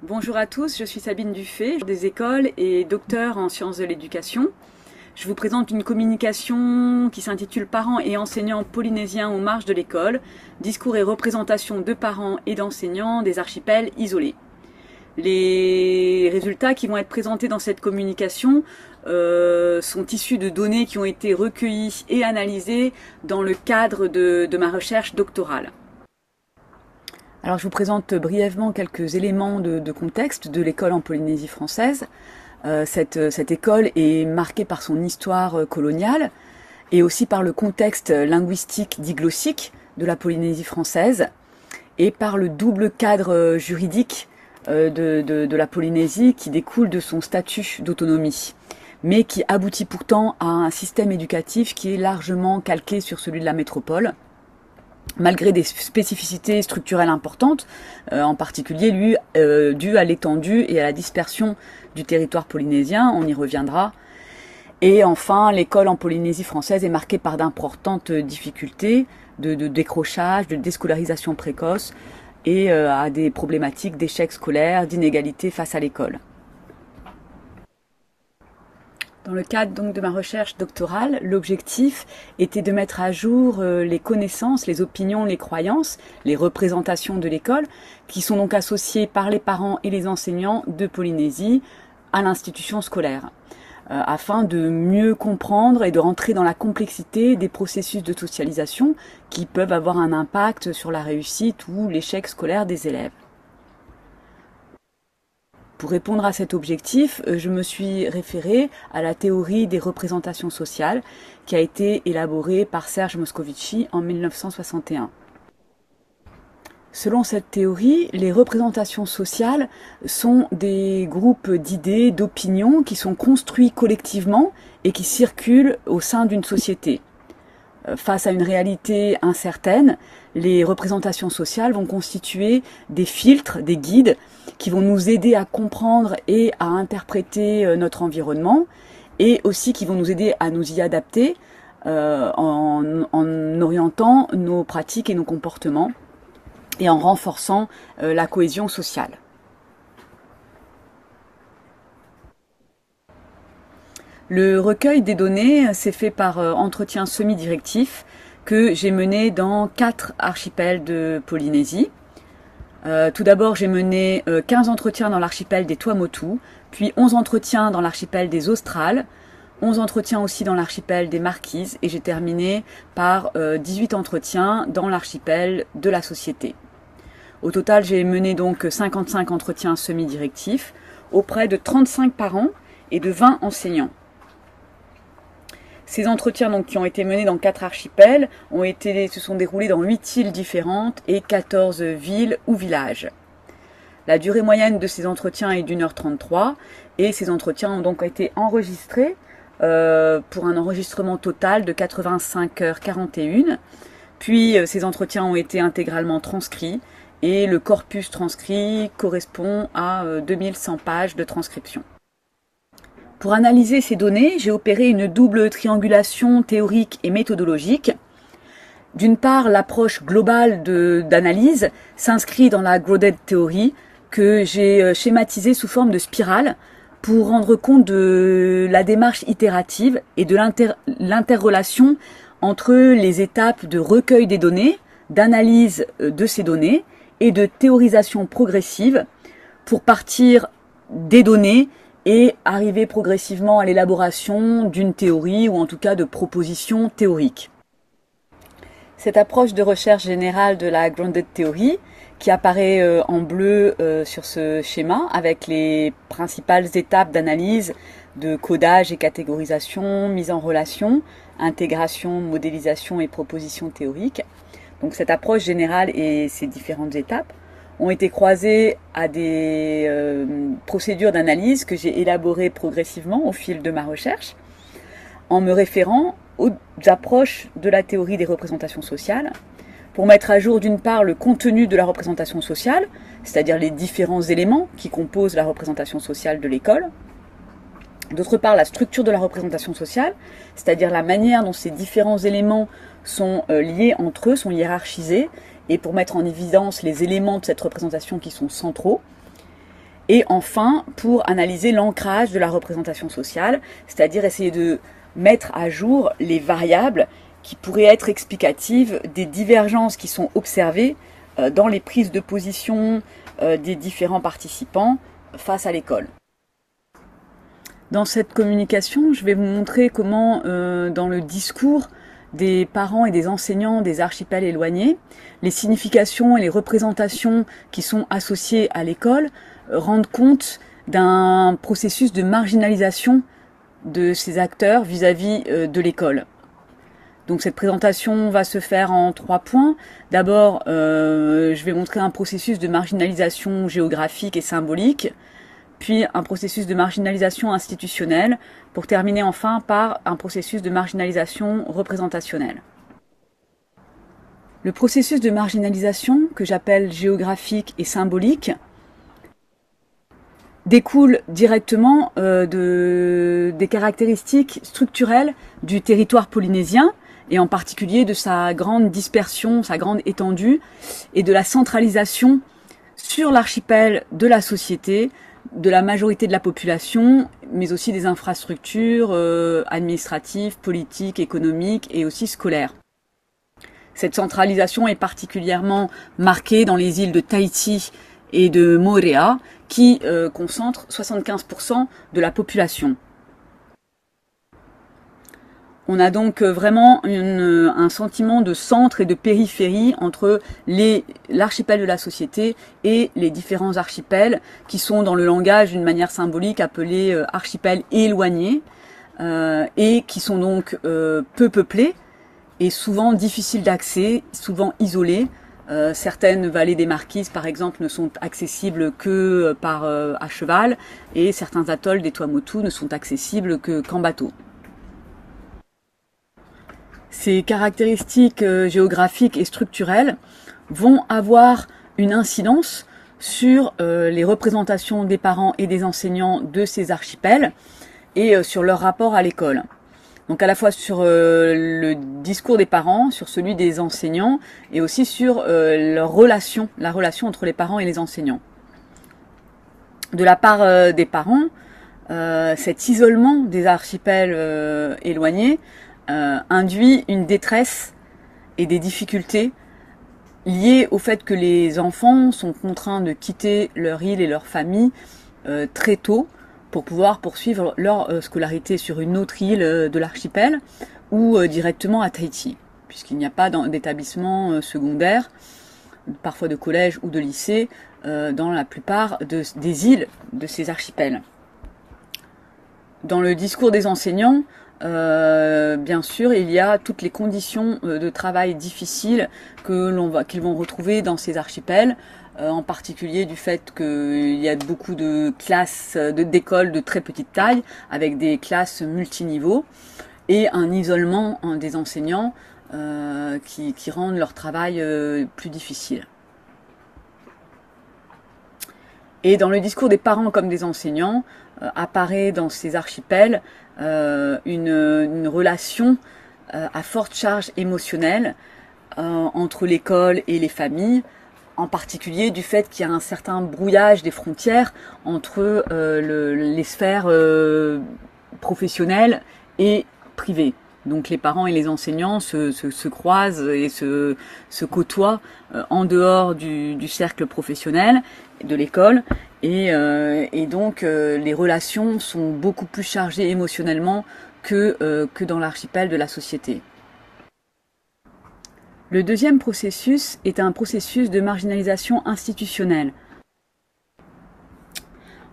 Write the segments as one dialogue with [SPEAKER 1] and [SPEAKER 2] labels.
[SPEAKER 1] Bonjour à tous, je suis Sabine Dufay, des écoles et docteur en sciences de l'éducation. Je vous présente une communication qui s'intitule Parents et enseignants polynésiens aux marges de l'école, discours et représentations de parents et d'enseignants des archipels isolés. Les résultats qui vont être présentés dans cette communication sont issus de données qui ont été recueillies et analysées dans le cadre de ma recherche doctorale. Alors je vous présente brièvement quelques éléments de contexte de l'école en Polynésie française. Cette école est marquée par son histoire coloniale et aussi par le contexte linguistique diglossique de la française et par le double cadre juridique de la Polynésie qui découle de son statut d'autonomie, mais qui aboutit pourtant à un système éducatif qui est largement calqué sur celui de la métropole, malgré des spécificités structurelles importantes, en particulier dues à l'étendue et à la dispersion du territoire polynésien, on y reviendra. Et enfin, l'école en Polynésie française est marquée par d'importantes difficultés de décrochage, de déscolarisation précoce et à des problématiques d'échec scolaire, d'inégalité face à l'école. Dans le cadre donc de ma recherche doctorale, l'objectif était de mettre à jour les connaissances, les opinions, les croyances, les représentations de l'école qui sont donc associées par les parents et les enseignants de Polynésie à l'institution scolaire, afin de mieux comprendre et de rentrer dans la complexité des processus de socialisation qui peuvent avoir un impact sur la réussite ou l'échec scolaire des élèves. Pour répondre à cet objectif, je me suis référée à la théorie des représentations sociales qui a été élaborée par Serge Moscovici en 1961. Selon cette théorie, les représentations sociales sont des groupes d'idées, d'opinions qui sont construits collectivement et qui circulent au sein d'une société. Face à une réalité incertaine, les représentations sociales vont constituer des filtres, des guides qui vont nous aider à comprendre et à interpréter notre environnement et aussi qui vont nous aider à nous y adapter en orientant nos pratiques et nos comportements et en renforçant la cohésion sociale. Le recueil des données s'est fait par entretien semi-directif que j'ai mené dans 4 archipels de Polynésie. Tout d'abord, j'ai mené 15 entretiens dans l'archipel des Tuamotu, puis 11 entretiens dans l'archipel des Australes, 11 entretiens aussi dans l'archipel des Marquises, et j'ai terminé par 18 entretiens dans l'archipel de la Société. Au total, j'ai mené donc 55 entretiens semi-directifs auprès de 35 parents et de 20 enseignants. Ces entretiens donc, qui ont été menés dans 4 archipels se sont déroulés dans 8 îles différentes et 14 villes ou villages. La durée moyenne de ces entretiens est d'1h33 et ces entretiens ont donc été enregistrés pour un enregistrement total de 85h41. Puis ces entretiens ont été intégralement transcrits et le corpus transcrit correspond à 2100 pages de transcription. Pour analyser ces données, j'ai opéré une double triangulation théorique et méthodologique. D'une part, l'approche globale d'analyse s'inscrit dans la Grounded Theory que j'ai schématisée sous forme de spirale pour rendre compte de la démarche itérative et de l'interrelation entre les étapes de recueil des données, d'analyse de ces données et de théorisation progressive pour partir des données et arriver progressivement à l'élaboration d'une théorie ou en tout cas de propositions théoriques. Cette approche de recherche générale de la Grounded Theory, qui apparaît en bleu sur ce schéma avec les principales étapes d'analyse, de codage et catégorisation, mise en relation, intégration, modélisation et proposition théorique. Donc cette approche générale et ces différentes étapes ont été croisées à des procédures d'analyse que j'ai élaborées progressivement au fil de ma recherche, en me référant aux approches de la théorie des représentations sociales, pour mettre à jour d'une part le contenu de la représentation sociale, c'est-à-dire les différents éléments qui composent la représentation sociale de l'école, d'autre part la structure de la représentation sociale, c'est-à-dire la manière dont ces différents éléments sont liés entre eux, sont hiérarchisés, et pour mettre en évidence les éléments de cette représentation qui sont centraux. Et enfin, pour analyser l'ancrage de la représentation sociale, c'est-à-dire essayer de mettre à jour les variables qui pourraient être explicatives des divergences qui sont observées dans les prises de position des différents participants face à l'école. Dans cette communication, je vais vous montrer comment, dans le discours des parents et des enseignants des archipels éloignés, les significations et les représentations qui sont associées à l'école rendent compte d'un processus de marginalisation de ces acteurs vis-à-vis de l'école. Donc cette présentation va se faire en 3 points. D'abord, je vais montrer un processus de marginalisation géographique et symbolique, puis un processus de marginalisation institutionnelle, pour terminer enfin par un processus de marginalisation représentationnelle. Le processus de marginalisation, que j'appelle géographique et symbolique, découle directement des caractéristiques structurelles du territoire polynésien, et en particulier de sa grande dispersion, sa grande étendue, et de la centralisation sur l'archipel de la société, de la majorité de la population, mais aussi des infrastructures administratives, politiques, économiques et aussi scolaires. Cette centralisation est particulièrement marquée dans les îles de Tahiti et de Moorea, qui concentrent 75% de la population. On a donc vraiment un sentiment de centre et de périphérie entre l'archipel de la société et les différents archipels qui sont dans le langage d'une manière symbolique appelés archipels éloignés et qui sont donc peu peuplés et souvent difficiles d'accès, souvent isolés. Certaines vallées des Marquises, par exemple, ne sont accessibles que à cheval et certains atolls des Tuamotu ne sont accessibles qu'en bateau. Ces caractéristiques géographiques et structurelles vont avoir une incidence sur les représentations des parents et des enseignants de ces archipels et sur leur rapport à l'école. Donc à la fois sur le discours des parents, sur celui des enseignants et aussi sur la relation entre les parents et les enseignants. De la part des parents, cet isolement des archipels éloignés induit une détresse et des difficultés liées au fait que les enfants sont contraints de quitter leur île et leur famille très tôt pour pouvoir poursuivre leur scolarité sur une autre île de l'archipel ou directement à Tahiti, puisqu'il n'y a pas d'établissement secondaire, parfois de collège ou de lycée, dans la plupart des îles de ces archipels. Dans le discours des enseignants, bien sûr, il y a toutes les conditions de travail difficiles qu'ils vont retrouver dans ces archipels, en particulier du fait qu'il y a beaucoup de classes, d'écoles de très petite taille, avec des classes multiniveaux, et un isolement des enseignants qui rendent leur travail plus difficile. Et dans le discours des parents comme des enseignants, apparaît dans ces archipels une relation à forte charge émotionnelle entre l'école et les familles, en particulier du fait qu'il y a un certain brouillage des frontières entre les sphères professionnelles et privées. Donc les parents et les enseignants se croisent et se côtoient en dehors du cercle professionnel de l'école et donc les relations sont beaucoup plus chargées émotionnellement que dans l'archipel de la société. Le deuxième processus est un processus de marginalisation institutionnelle.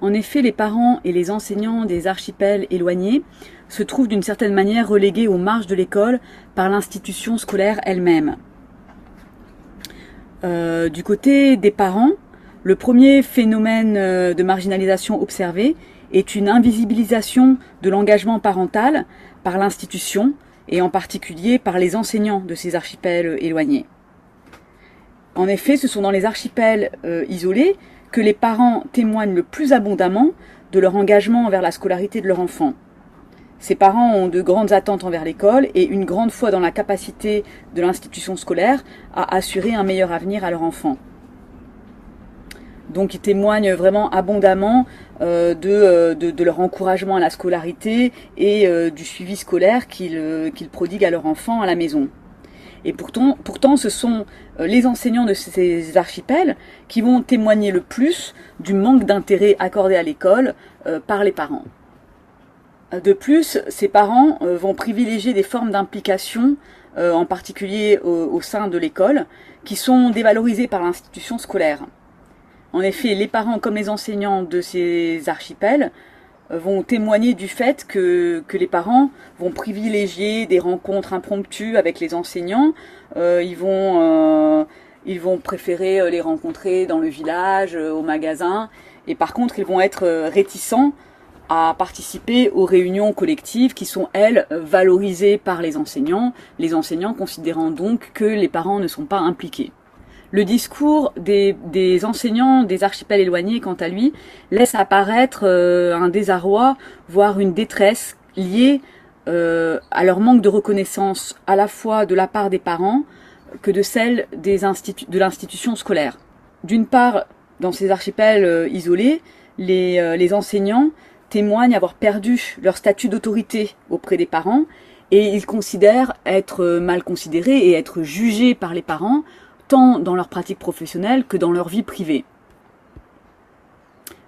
[SPEAKER 1] En effet, les parents et les enseignants des archipels éloignés se trouvent d'une certaine manière relégués aux marges de l'école par l'institution scolaire elle-même. Du côté des parents, le premier phénomène de marginalisation observé est une invisibilisation de l'engagement parental par l'institution et en particulier par les enseignants de ces archipels éloignés. En effet, ce sont dans les archipels isolés que les parents témoignent le plus abondamment de leur engagement envers la scolarité de leur enfant. Ces parents ont de grandes attentes envers l'école et une grande foi dans la capacité de l'institution scolaire à assurer un meilleur avenir à leur enfant. Donc ils témoignent vraiment abondamment de leur encouragement à la scolarité et du suivi scolaire qu'ils prodiguent à leurs enfants à la maison. Et pourtant ce sont les enseignants de ces archipels qui vont témoigner le plus du manque d'intérêt accordé à l'école par les parents. De plus, ces parents vont privilégier des formes d'implication, en particulier au sein de l'école, qui sont dévalorisées par l'institution scolaire. En effet, les parents comme les enseignants de ces archipels vont témoigner du fait que les parents vont privilégier des rencontres impromptues avec les enseignants. Ils vont préférer les rencontrer dans le village, au magasin. Et par contre, ils vont être réticents à participer aux réunions collectives qui sont, elles, valorisées par les enseignants considérant donc que les parents ne sont pas impliqués. Le discours des enseignants des archipels éloignés, quant à lui, laisse apparaître un désarroi, voire une détresse liée à leur manque de reconnaissance à la fois de la part des parents que de celle de l'institution scolaire. D'une part, dans ces archipels isolés, les enseignants témoignent avoir perdu leur statut d'autorité auprès des parents et ils considèrent être mal considérés et être jugés par les parents tant dans leur pratique professionnelle que dans leur vie privée.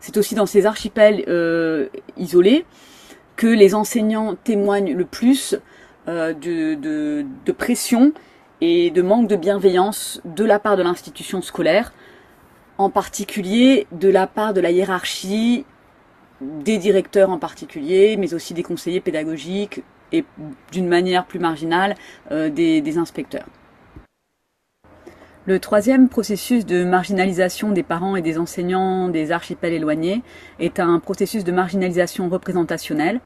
[SPEAKER 1] C'est aussi dans ces archipels isolés que les enseignants témoignent le plus de pression et de manque de bienveillance de la part de l'institution scolaire, en particulier de la part de la hiérarchie, des directeurs en particulier, mais aussi des conseillers pédagogiques et d'une manière plus marginale des inspecteurs. Le troisième processus de marginalisation des parents et des enseignants des archipels éloignés est un processus de marginalisation représentationnelle.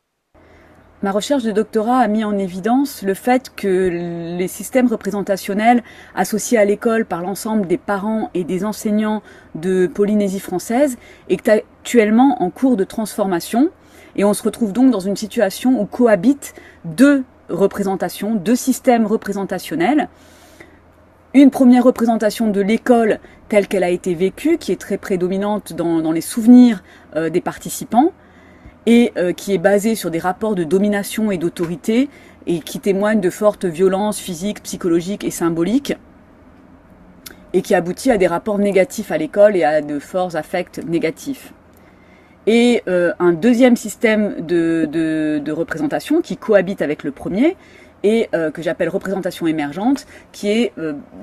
[SPEAKER 1] Ma recherche de doctorat a mis en évidence le fait que les systèmes représentationnels associés à l'école par l'ensemble des parents et des enseignants de Polynésie française est actuellement en cours de transformation et on se retrouve donc dans une situation où cohabitent deux systèmes représentationnels. Une première représentation de l'école telle qu'elle a été vécue, qui est très prédominante dans les souvenirs des participants, et qui est basée sur des rapports de domination et d'autorité, et qui témoigne de fortes violences physiques, psychologiques et symboliques, et qui aboutit à des rapports négatifs à l'école et à de forts affects négatifs. Et un deuxième système de représentation qui cohabite avec le premier, et que j'appelle représentation émergente, qui est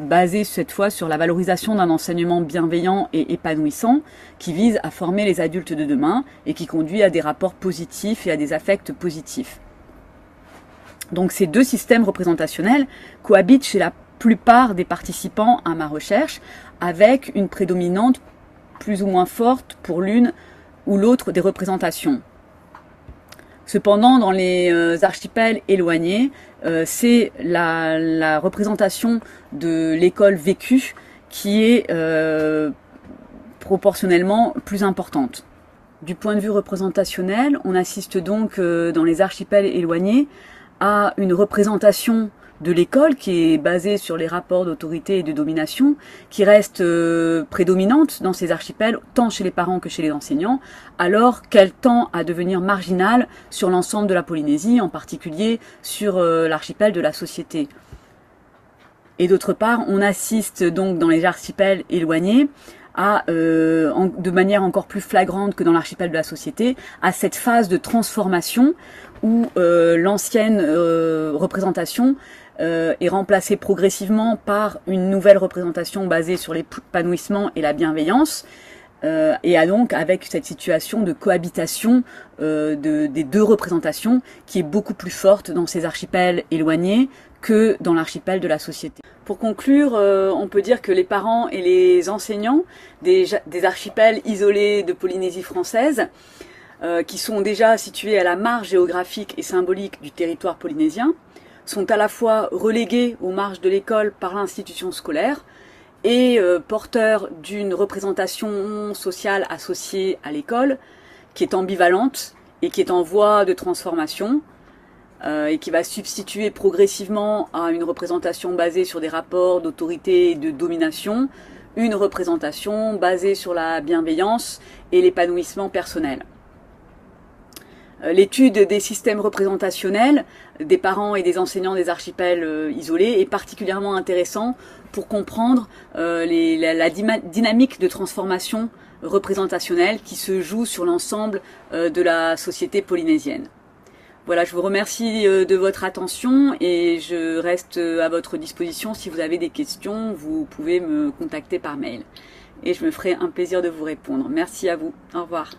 [SPEAKER 1] basée cette fois sur la valorisation d'un enseignement bienveillant et épanouissant, qui vise à former les adultes de demain et qui conduit à des rapports positifs et à des affects positifs. Donc ces deux systèmes représentationnels cohabitent chez la plupart des participants à ma recherche, avec une prédominante plus ou moins forte pour l'une ou l'autre des représentations. Cependant, dans les archipels éloignés, c'est la représentation de l'école vécue qui est proportionnellement plus importante. Du point de vue représentationnel, on assiste donc dans les archipels éloignés à une représentation de l'école qui est basée sur les rapports d'autorité et de domination, qui reste prédominante dans ces archipels, tant chez les parents que chez les enseignants, alors qu'elle tend à devenir marginale sur l'ensemble de la Polynésie, en particulier sur l'archipel de la Société. Et d'autre part, on assiste donc dans les archipels éloignés à, de manière encore plus flagrante que dans l'archipel de la Société, à cette phase de transformation où l'ancienne représentation est remplacée progressivement par une nouvelle représentation basée sur l'épanouissement et la bienveillance, et donc avec cette situation de cohabitation des deux représentations qui est beaucoup plus forte dans ces archipels éloignés que dans l'archipel de la Société. Pour conclure, on peut dire que les parents et les enseignants des archipels isolés de Polynésie française, qui sont déjà situés à la marge géographique et symbolique du territoire polynésien, sont à la fois relégués aux marges de l'école par l'institution scolaire et porteurs d'une représentation sociale associée à l'école qui est ambivalente et qui est en voie de transformation et qui va substituer progressivement à une représentation basée sur des rapports d'autorité et de domination une représentation basée sur la bienveillance et l'épanouissement personnel. L'étude des systèmes représentationnels des parents et des enseignants des archipels isolés est particulièrement intéressant pour comprendre la dynamique de transformation représentationnelle qui se joue sur l'ensemble de la société polynésienne. Voilà, je vous remercie de votre attention et je reste à votre disposition. Si vous avez des questions, vous pouvez me contacter par mail et je me ferai un plaisir de vous répondre. Merci à vous. Au revoir.